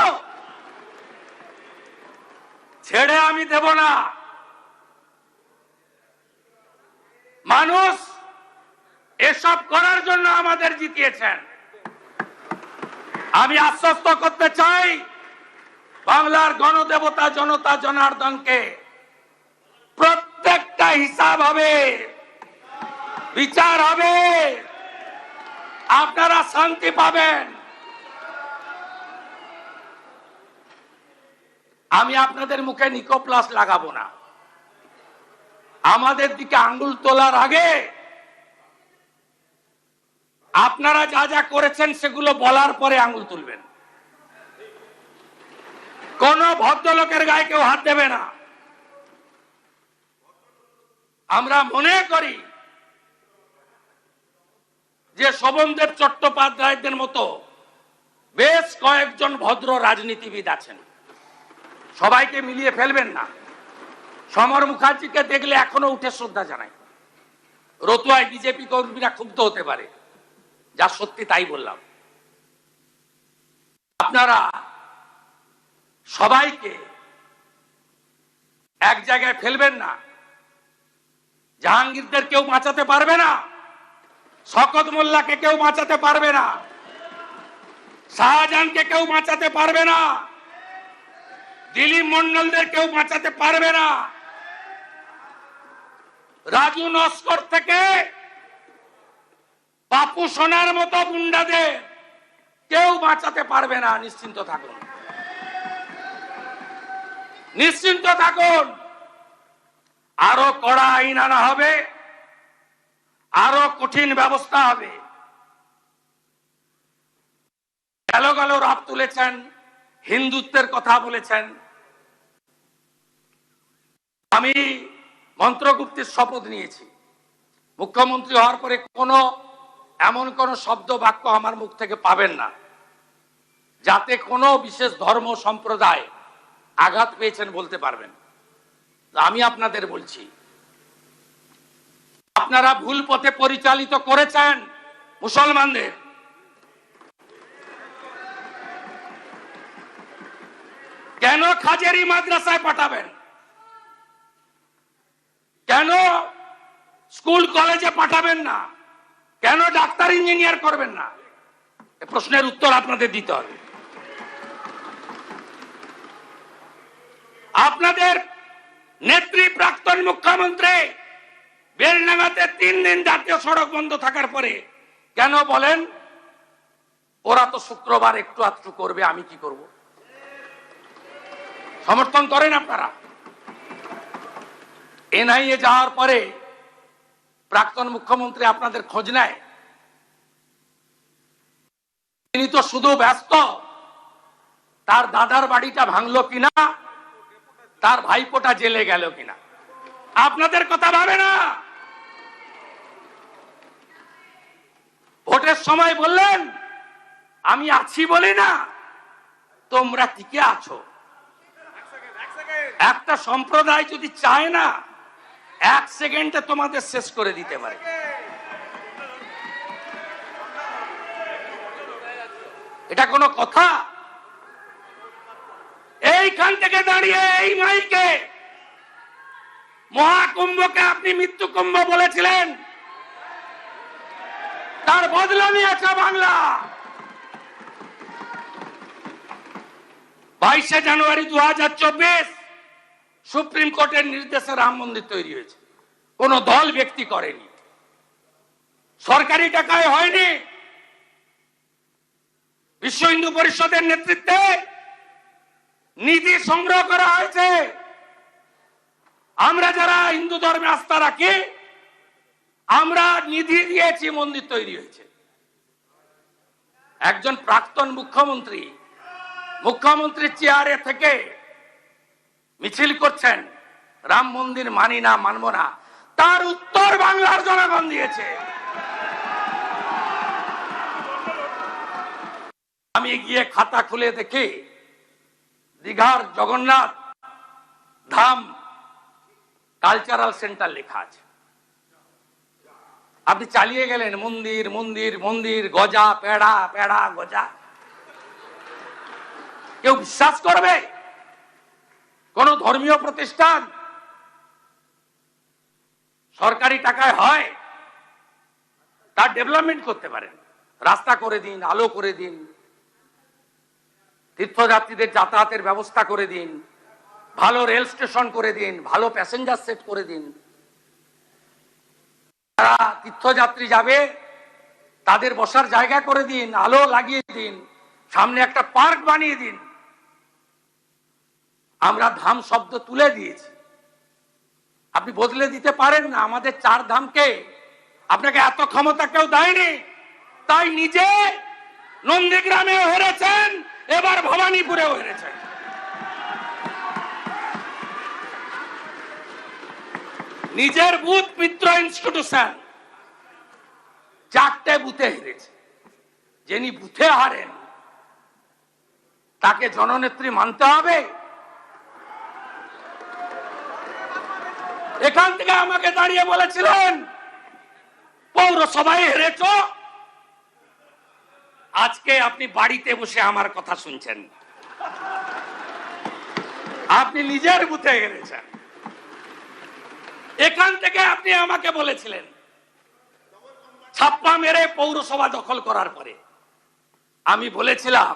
ছেড়ে আমি দেব না। মানুষ এসব করার জন্য আমাদের জিতিয়েছেন। আমি আশ্বস্ত করতে চাই বাংলার গণদেবতা জনতা জনার্দনকে, প্রত্যেকটা হিসাব হবে, বিচার হবে, আপনারা শান্তি পাবেন। আমি আপনাদের মুখে নিকোপ্লাস লাগাবো না। আমাদের দিকে আঙ্গুল তোলার আগে আপনারা যা যা করেছেন সেগুলো বলার পরে আঙ্গুল তুলবেন। কোন ভদ্রলোকের গায়ে কেউ হাত দেবে না। আমরা মনে করি যে শোভনদেব চট্টোপাধ্যায়দের মতো বেশ কয়েকজন ভদ্র রাজনীতিবিদ আছেন, সবাইকে মিলিয়ে ফেলবেন না। সমর মুখার্জিকে দেখলে এখনো উঠে শ্রদ্ধা জানাই। রতুয়ায় বিজেপি কর্মীরা ক্ষুব্ধ হতে পারে, যা সত্যি তাই বললাম। আপনারা সবাইকে এক জায়গায় ফেলবেন না। জাহাঙ্গীরদের কেউ বাঁচাতে পারবে না, শওকত মোল্লাকে কেউ বাঁচাতে পারবে না, শাহজাহানকে কেউ বাঁচাতে পারবে না, দিলীপ মন্ডলদের কেউ বাঁচাতে পারবে না, রাজু নস্কর থেকে বাপু সোনার মতো গুন্ডাদের কেউ বাঁচাতে পারবে না। নিশ্চিন্ত থাকুন, নিশ্চিন্ত থাকুন। আরো কড়া আইন আনা হবে, আরো কঠিন ব্যবস্থা হবে। গেল রাত তুলেছেন, হিন্দুত্বের কথা বলেছেন। আমি মন্ত্রগুপ্তের শপথ নিয়েছি, মুখ্যমন্ত্রী হওয়ার পরে এমন কোন শব্দ বাক্য আমার মুখ থেকে পাবেন না যাতে কোনো বিশেষ ধর্ম সম্প্রদায় আঘাত পেয়েছেন বলতে পারবেন। আমি আপনাদের বলছি, আপনারা ভুল পথে পরিচালিত করেছেন মুসলমানদের। কেন খাজেরি মাদ্রাসায় পাঠাবেন? কেন স্কুল কলেজে পাঠাবেন না? কেন ডাক্তার ইঞ্জিনিয়ার করবেন না? এই প্রশ্নের উত্তর আপনাদের দিতে হবে। আপনাদের নেত্রী প্রাক্তন মুখ্যমন্ত্রী বেলডাঙ্গাতে 3 দিন জাতীয় সড়ক বন্ধ থাকার পরে কেন বলেন ওরা তো শুক্রবার একটু আধটু করবে, আমি কি করব? সমর্থন করেন আপনারা? এনআইএ যাওয়ার পরে প্রাক্তন মুখ্যমন্ত্রী আপনাদের খোঁজ নেয়? তিনি তো শুধু ব্যস্ত তার দাদার বাড়িটা ভাঙলো কিনা, তার ভাইপোটা জেলে গেল কিনা, আপনাদের কথা ভাবে না। ভোটের সময় বললেন আমি আছি বলি না তোমরা টিকে আছো। একটা সম্প্রদায় যদি চায় না, 1 সেকেন্ডে তোমাদের শেষ করে দিতে পারে। এটা কোনো কথা? এইখান থেকে দাঁড়িয়ে এই মাইকে মহাকুম্ভকে আপনি মৃত্যু কুম্ভ বলেছিলেন, তার বদলা নিয়েছে বাংলা। 22শে জানুয়ারি 2024 সুপ্রিম কোর্টের নির্দেশে রাম মন্দির তৈরি হয়েছে। কোন দল ব্যক্তি করেনি, সরকারি টাকায় হয়নি, বিশ্ব হিন্দু পরিষদের নেতৃত্বে নিধি সংগ্রহ করা হয়েছে। আমরা যারা হিন্দু ধর্মে আস্থা রাখি, আমরা নিধি দিয়েছি, মন্দির তৈরি হয়েছে। একজন প্রাক্তন মুখ্যমন্ত্রী মুখ্যমন্ত্রীর চেয়ারে থেকে মিছিল করছেন, রাম মন্দির মানি না, মানব না। তার উত্তর বাংলার জনগণ দিয়েছে। আমি গিয়ে খাতা খুলে দেখি দীঘার জগন্নাথ ধাম কালচারাল সেন্টার লেখা আছে। আপনি চালিয়ে গেলেন মন্দির মন্দির মন্দির, গজা পেড়া পেড়া গজা। কেউ বিশ্বাস করবে? কোন ধর্মীয় প্রতিষ্ঠান সরকারি টাকায় হয়, তার ডেভেলপমেন্ট করতে পারেন, রাস্তা করে দিন, আলো করে দিন, তীর্থযাত্রীদের যাতায়াতের ব্যবস্থা করে দিন, ভালো রেল স্টেশন করে দিন, ভালো প্যাসেঞ্জার সেট করে দিন। যারা তীর্থযাত্রী যাবে তাদের বসার জায়গা করে দিন, আলো লাগিয়ে দিন, সামনে একটা পার্ক বানিয়ে দিন। আমরা ধাম শব্দ তুলে দিয়েছি, আপনি বদলে দিতে পারেন না। আমাদের 4 ধামকে আপনাকে এত ক্ষমতা কেউ দেয়নি, তাই নিজে নন্দীগ্রামেও হেরেছেন, এবার ভবানীপুরেও হেরেছেন। নিজের বুথ মিত্র ইনস্টিটিউশন 4টে বুথে হেরেছে। যিনি বুথে হারেন তাকে জননেত্রী মানতে হবে? এখান থেকে আমাকে দাঁড়িয়ে বলেছিলেন পৌরসভায় হেরেছ, আজকে আপনি বাড়িতে বসে আমার কথা শুনছেন। আপনি নিজের বুথে হেরেছেন। এখান থেকে আপনি আমাকে বলেছিলেন ছাপ্পা মেরে পৌরসভা দখল করার পরে আমি বলেছিলাম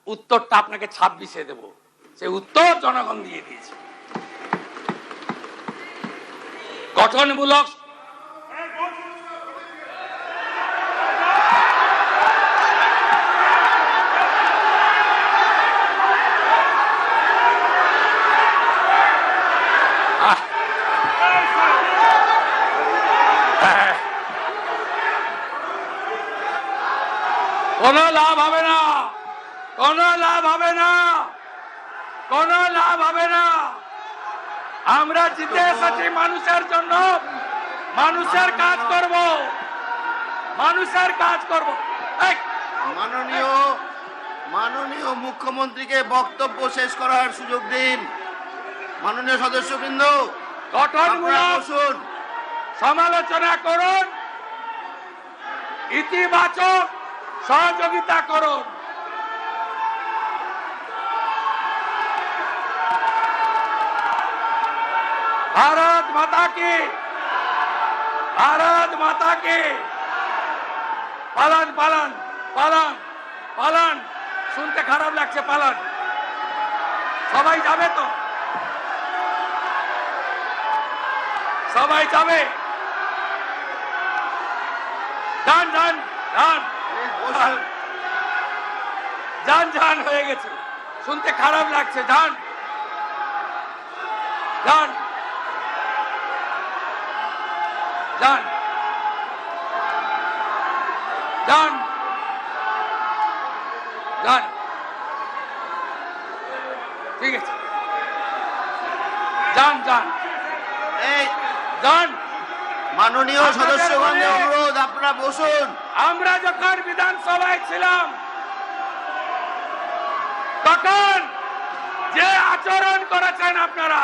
উত্তরটা আপনাকে 26-এ দেব। সে উত্তর জনগণ দিয়ে দিয়েছে। গঠনমূলক কোন লাভ হবে না, কোন লাভ হবে না, কোন লাভ হবে না। আমরা জিতে এসেছি মানুষের জন্য, মানুষের কাজ করব, মানুষের কাজ করব। মাননীয় মুখ্যমন্ত্রীকে বক্তব্য শেষ করার সুযোগ দিন। মাননীয় সদস্যবৃন্দ, গঠনমূলক সমালোচনা করুন, ইতিবাচক সহযোগিতা করুন। भारत माता की, भारत माता की। পালান পালান পালান পালান, শুনতে খারাপ লাগছে, পালান। সবাই যাবে তো? সবাই যাবে? যান যান যান যান যান, হয়ে গেছে, শুনতে খারাপ লাগছে, যান যান। যান যান যান, ঠিক আছে, যান যান এই যান। মাননীয় সদস্যগণের অনুরোধ, আপনারা বসুন। আমরা যখন বিধানসভায় ছিলাম তখন যে আচরণ করেছেন আপনারা,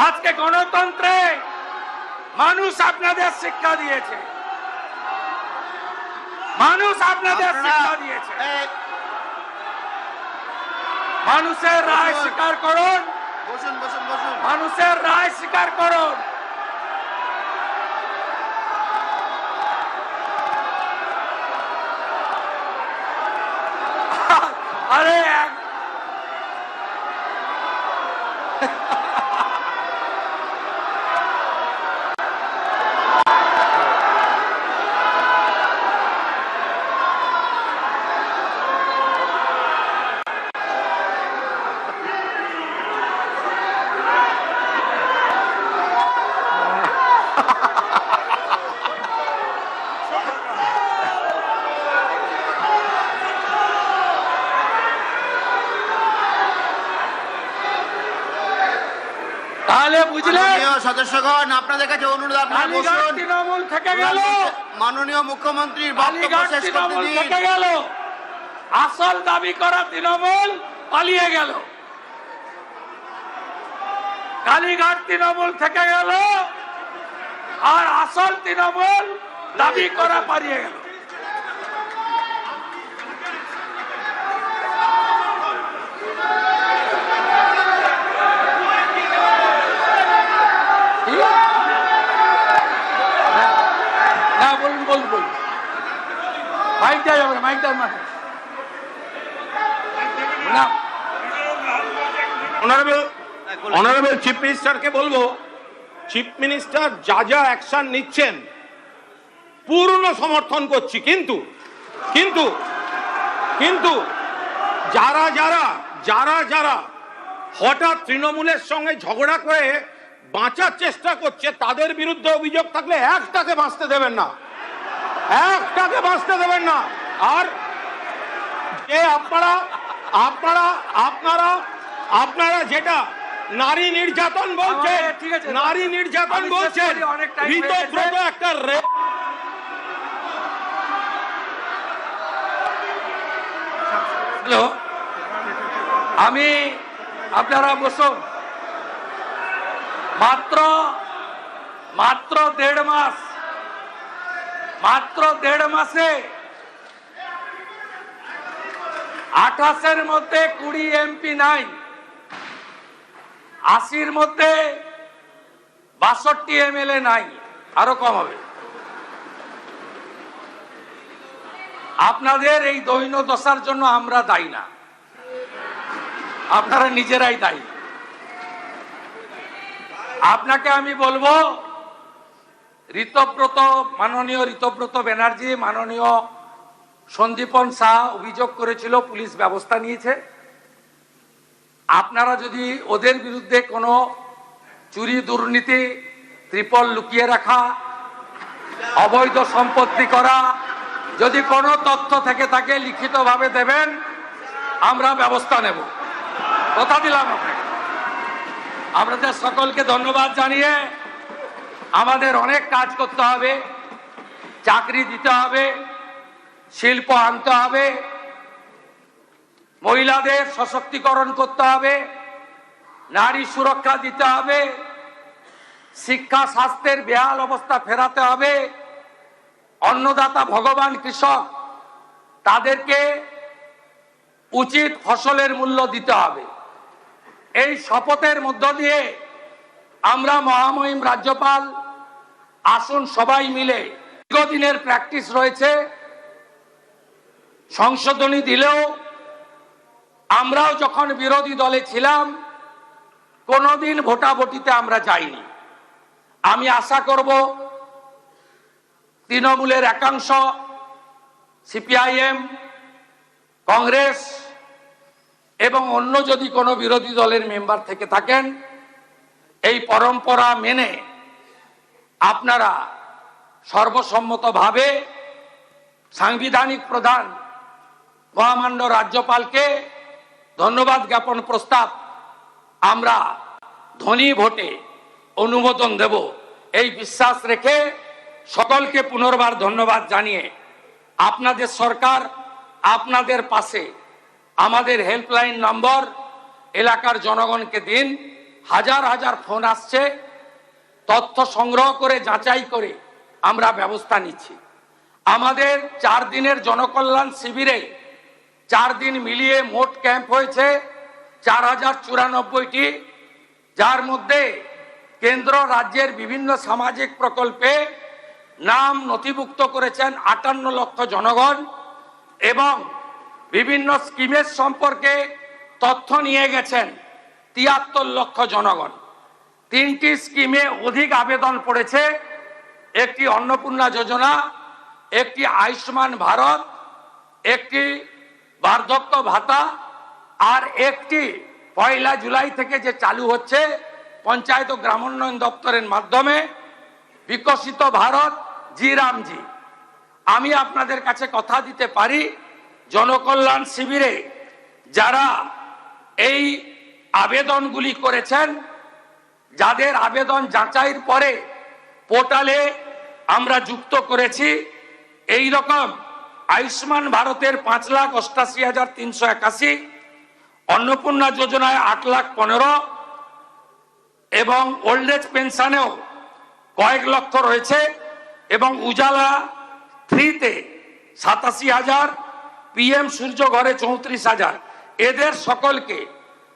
আজকে গণতন্ত্রে মানুষ আপনাদের শিক্ষা দিয়েছে, মানুষ আপনাদের শিক্ষা দিয়েছে। মানুষের রায় স্বীকার করুন, বসুন বসুন বসুন। মানুষের রায় স্বীকার করুন। আরে তাহলে বুঝলেন, মাননীয় সদস্যগণ, আপনাদের কাছে অনুরোধ, আপনারা কালীঘাট বসুন। তৃণমূল থেকে গেল, মাননীয় মুখ্যমন্ত্রীর বক্তব্য কালীঘাট শেষ করতে তৃণমূল দিন। থেকে গেল, আসল দাবি করা তৃণমূল পালিয়ে গেল। কালীঘাট তৃণমূল থেকে গেল আর আসল তৃণমূল দাবি করা পালিয়ে গেল। না বলুন বলুন বলুন, মাইক দেওয়া যাবে না, মাইক দেওয়ার মাঠে না। অনারেবল চিফ মিনিস্টারকে বলবো, চিফ মিনিস্টার যা যা অ্যাকশন নিচ্ছেন পূর্ণ সমর্থন করছি, কিন্তু কিন্তু কিন্তু যারা যারা যারা যারা হঠাৎ তৃণমূলের সঙ্গে ঝগড়া করে বাঁচার চেষ্টা করছে তাদের বিরুদ্ধে অভিযোগ থাকলে একটাকে বাঁচতে দেবেন না, একটাকে বাঁচতে দেবেন না। আর যে আপনারা আপনারা আপনারা আপনারা যেটা নারী নির্যাতন বলছেন, ঠিক আছে, নারী নির্যাতন আমি বলছেন, শেষ করি, অনেক time হয়ে গেছে। ঋতব্রত একটা হ্যালো, আমি, আপনারা বসুন। মাত্র মাত্র দেড় মাস, মাত্র দেড় মাসে 28-এর মধ্যে 20 এমপি নাই, 80-র মধ্যে 62 এমএলএ নাই, আরো কম হবে। আপনাদের এই দৈন্য দশার জন্য আমরা দায়ী না, আপনারা নিজেরাই দায়ী। আপনাকে আমি বলবো, ঋতব্রত, মাননীয় ঋতব্রত ব্যানার্জি, মাননীয় সন্দীপন শাহ অভিযোগ করেছিল, পুলিশ ব্যবস্থা নিয়েছে। আপনারা যদি ওদের বিরুদ্ধে কোনো চুরি, দুর্নীতি, ত্রিপল লুকিয়ে রাখা, অবৈধ সম্পত্তি করা, যদি কোনো তথ্য থেকে থাকে লিখিতভাবে দেবেন, আমরা ব্যবস্থা নেব, কথা দিলাম আপনাকে। আপনাদের সকলকে ধন্যবাদ জানিয়ে, আমাদের অনেক কাজ করতে হবে, চাকরি দিতে হবে, শিল্প আনতে হবে, মহিলাদের সশক্তিকরণ করতে হবে, নারী সুরক্ষা দিতে হবে, শিক্ষা স্বাস্থ্যের বেহাল অবস্থা ফেরাতে হবে, অন্নদাতা ভগবান কৃষক তাদেরকে উচিত ফসলের মূল্য দিতে হবে। এই শপথের মধ্য দিয়ে আমরা মহামহিম রাজ্যপাল, আসুন সবাই মিলে, দীর্ঘদিনের প্র্যাকটিস রয়েছে, সংশোধনী দিলেও আমরাও যখন বিরোধী দলে ছিলাম কোনোদিন ভোটাভুটিতে আমরা যাইনি। আমি আশা করব তৃণমূলের একাংশ, সিপিআইএম, কংগ্রেস এবং অন্য যদি কোনো বিরোধী দলের মেম্বার থেকে থাকেন, এই পরম্পরা মেনে আপনারা সর্বসম্মতভাবে সাংবিধানিক প্রধান মহামান্য রাজ্যপালকে ধন্যবাদ জ্ঞাপন প্রস্তাব আমরা ধ্বনি ভোটে অনুমোদন দেব এই বিশ্বাস রেখে সকলকে পুনর্বার ধন্যবাদ জানিয়ে আপনাদের সরকার আপনাদের পাশে, আমাদের হেল্পলাইন নম্বর এলাকার জনগণকে দিন। হাজার হাজার ফোন আসছে, তথ্য সংগ্রহ করে যাচাই করে আমরা ব্যবস্থা নিচ্ছি। আমাদের 4 দিনের জনকল্যাণ শিবিরে 4 দিন মিলিয়ে মোট ক্যাম্প হয়েছে 4094টি, যার মধ্যে কেন্দ্র রাজ্যের বিভিন্ন সামাজিক প্রকল্পে নাম নথিভুক্ত করেছেন 58 লক্ষ জনগণ এবং বিভিন্ন স্কিমের সম্পর্কে তথ্য নিয়ে গেছেন 73 লক্ষ জনগণ। 3টি স্কিমে অধিক আবেদন পড়েছে, একটি অন্নপূর্ণা যোজনা, একটি আয়ুষ্মান ভারত, একটি বার্ধক্য ভাতা, আর একটি 1 জুলাই থেকে যে চালু হচ্ছে পঞ্চায়েত ও গ্রামোন্নয়ন দপ্তরের মাধ্যমে বিকশিত ভারত জি রামজি। আমি আপনাদের কাছে কথা দিতে পারি, জনকল্যাণ শিবিরে যারা এই আবেদনগুলি করেছেন, যাদের আবেদন যাচাইয়ের পরে পোর্টালে আমরা যুক্ত করেছি, এই রকম আয়ুষ্মান ভারতের 5,88,381, অন্নপূর্ণা যোজনায় 8,15,000 এবং ওল্ড এজ পেনশনেও কয়েক লক্ষ রয়েছে এবং উজালা 3-তে 87,000, PM সূর্য ঘরে 34,000। এদের সকলকে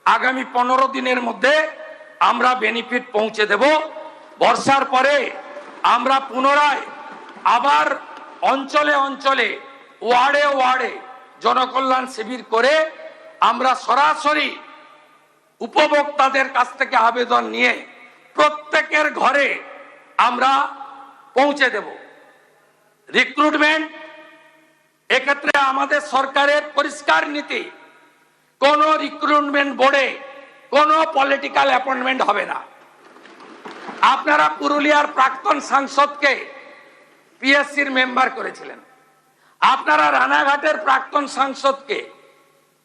আগামী 15 দিনের মধ্যে আমরা বেনিফিট পৌঁছে দেব। বর্ষার পরে আমরা পুনরায় আবার অঞ্চলে অঞ্চলে ওয়ার্ডে ওয়ার্ডে জনকল্যাণ শিবির করে আমরা সরাসরি উপভোক্তাদের কাছ থেকে আবেদন নিয়ে প্রত্যেকের ঘরে আমরা পৌঁছে দেব। রিক্রুটমেন্ট, এক্ষেত্রে আমাদের সরকারের পরিষ্কার নীতি, কোন রিক্রুটমেন্ট বোর্ডে কোনো পলিটিক্যাল অ্যাপয়েন্টমেন্ট হবে না। আপনারা পুরুলিয়ার প্রাক্তন সাংসদকে পিএসসির মেম্বার করেছিলেন, আপনারা রানাঘাটের প্রাক্তন সাংসদকে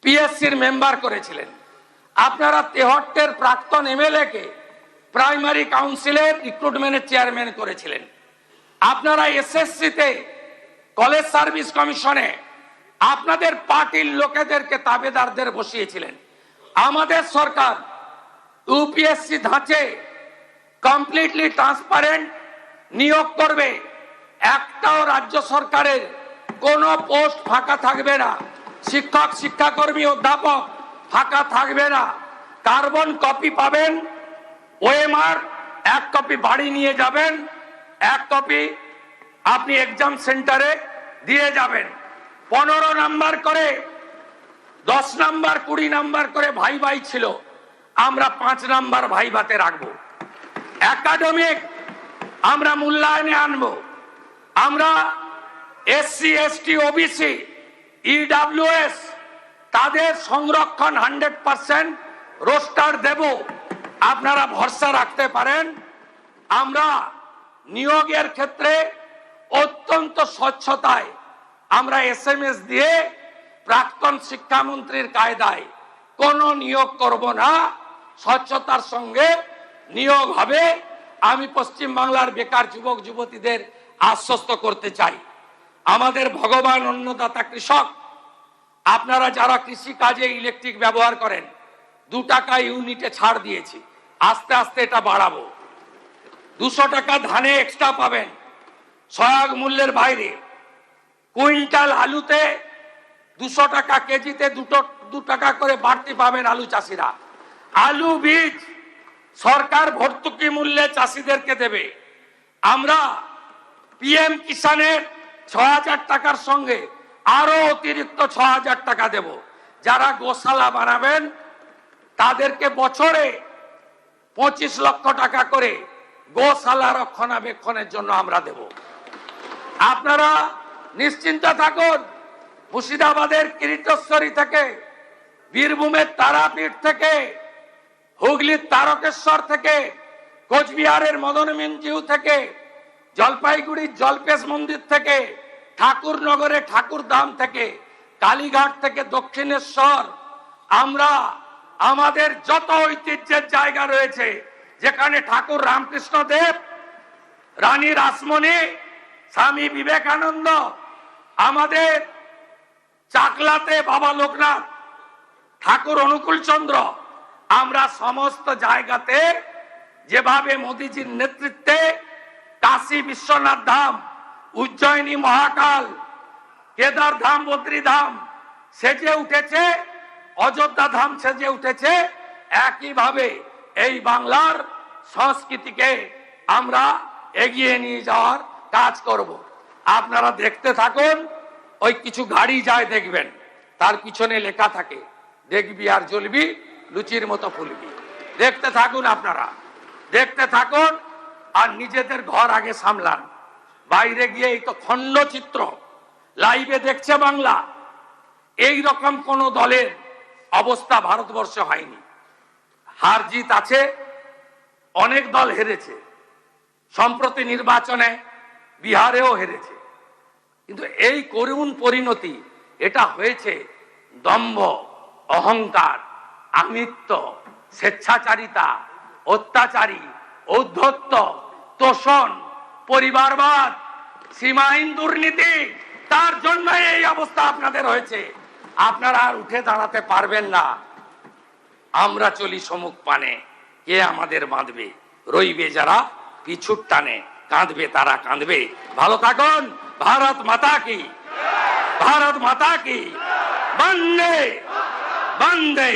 পিএসসির মেম্বার করেছিলেন, আপনারা তেহট্টের প্রাক্তন এমএলএ কে প্রাইমারি কাউন্সিলের রিক্রুটমেন্টের চেয়ারম্যান করেছিলেন, আপনারা এসএসসিতে কলেজ সার্ভিস কমিশনে আপনাদের পার্টির লোকেদেরকে তাবেদারদের বসিয়েছিলেন। আমাদের সরকার ইউপিএসসি ধাঁচে কমপ্লিটলি ট্রান্সপারেন্ট নিয়োগ করবে, একটাও রাজ্য সরকারের কোনো পোস্ট ফাঁকা থাকবে না, শিক্ষক শিক্ষাকর্মী অধ্যাপক ফাঁকা থাকবে না। কার্বন কপি পাবেন, ওএমআর 1 কপি বাড়ি নিয়ে যাবেন, 1 কপি আপনি এক্সাম সেন্টারে দিয়ে যাবেন। 15 নাম্বার করে, 10 নাম্বার 20 নাম্বার করে ভাই ভাই ছিল, আমরা 5 নাম্বার ভাই ভাতে রাখবো। একাডেমিক আমরা মূল্যায়নে আনবো। আমরা এসসি এসটি ওবিসি ইডব্লিউএস তাদের সংরক্ষণ 100% রোস্টার দেব, আপনারা ভরসা রাখতে পারেন। আমরা নিয়োগের ক্ষেত্রে অত্যন্ত স্বচ্ছতায় আমরা এসএমএস দিয়ে প্রাক্তন শিক্ষামন্ত্রীর কায়দায় কোনো নিয়োগ করব না, স্বচ্ছতার সঙ্গে নিয়োগ হবে। আমি পশ্চিম বাংলার বেকার যুবক যুবতীদের আশ্বস্ত করতে চাই, আমাদের ভগবান অন্নদাতা কৃষক, আপনারা যারা কৃষি কাজে ইলেকট্রিক ব্যবহার করেন 2 টাকা ইউনিটে ছাড় দিয়েছি, আস্তে আস্তে এটা বাড়াবো। 200 টাকা ধানে এক্সট্রা পাবেন সহায়ক মূল্যের বাইরে। কুইন্টাল আলুতে 200 টাকা কেজিতে 2 টাকা করে বাড়তি পাবেন আলু চাষিরা। আলু বীজ সরকার ভর্তুকি মূল্যে চাষিদেরকে দেবে। আমরা পিএম কিষানের 6,000 টাকার সঙ্গে আরো অতিরিক্ত 6,000 টাকা দেব। যারা গোশালা বানাবেন তাদেরকে বছরে 25 লক্ষ টাকা করে গোশালা রক্ষণাবেক্ষণের জন্য আমরা দেব। আপনারা নিশ্চিন্ত থাকুন, মুর্শিদাবাদের কিরিটেশ্বরী থেকে, বীরভূমের তারাপীঠ থেকে, হুগলির তারকেশ্বর থেকে, কোচবিহারের মদনমিঞ্জিউ থেকে, জলপাইগুড়ির জলপেশ মন্দির থেকে, ঠাকুরনগরে ঠাকুরধাম থেকে, কালীঘাট থেকে দক্ষিণেশ্বর, আমরা আমাদের যত ঐতিহ্যের জায়গা রয়েছে, যেখানে ঠাকুর রামকৃষ্ণ দেব, রানী রাসমণি, স্বামী বিবেকানন্দ, আমাদের চাকলাতে বাবা লোকনাথ, ঠাকুর অনুকূল চন্দ্র, আমরা সমস্ত জায়গাতে যেভাবে মোদিজির নেতৃত্বে কাশী বিশ্বনাথ ধাম, উজ্জয়িনী মহাকাল, কেদার ধাম, বদ্রী ধাম সেজে উঠেছে, অযোধ্যা ধাম সেজে উঠেছে, একইভাবে এই বাংলার সংস্কৃতিকে আমরা এগিয়ে নিয়ে যাওয়ার কাজ করব। আপনারা দেখতে থাকুন, ওই কিছু গাড়ি যায় দেখবেন, তার পিছনে লেখা থাকে দেখবি আর জ্বলবি, লুচির মতো ফুলবি। দেখতে থাকুন, আপনারা দেখতে থাকুন, আর নিজেদের ঘর আগে সামলান। বাইরে গিয়ে এই তো খণ্ডচিত্র লাইভে দেখছে বাংলা। এই রকম কোন দলের অবস্থা ভারতবর্ষে হয়নি। হার জিত আছে, অনেক দল হেরেছে, সম্প্রতি নির্বাচনে বিহারেও হেরেছে, কিন্তু এই করুণ পরিণতি এটা হয়েছে দম্ভ, অহংকার, আমিত্ব, স্বেচ্ছাচারিতা, অত্যাচারী, ঔদ্ধত্য, তোষণ, পরিবারবাদ, সীমাহীন দুর্নীতি, তার জন্য এই অবস্থা আপনাদের হয়েছে। আপনারা আর উঠে দাঁড়াতে পারবেন না। আমরা চলি সম্মুখ পানে, কে আমাদের বাঁধবে? রইবে যারা পিছুর টানে, কাঁদবে তারা কাঁদবে। ভালো থাকুন। ভারত মাতা কি, ভারত মাতা কি, বন্দে বন্দে।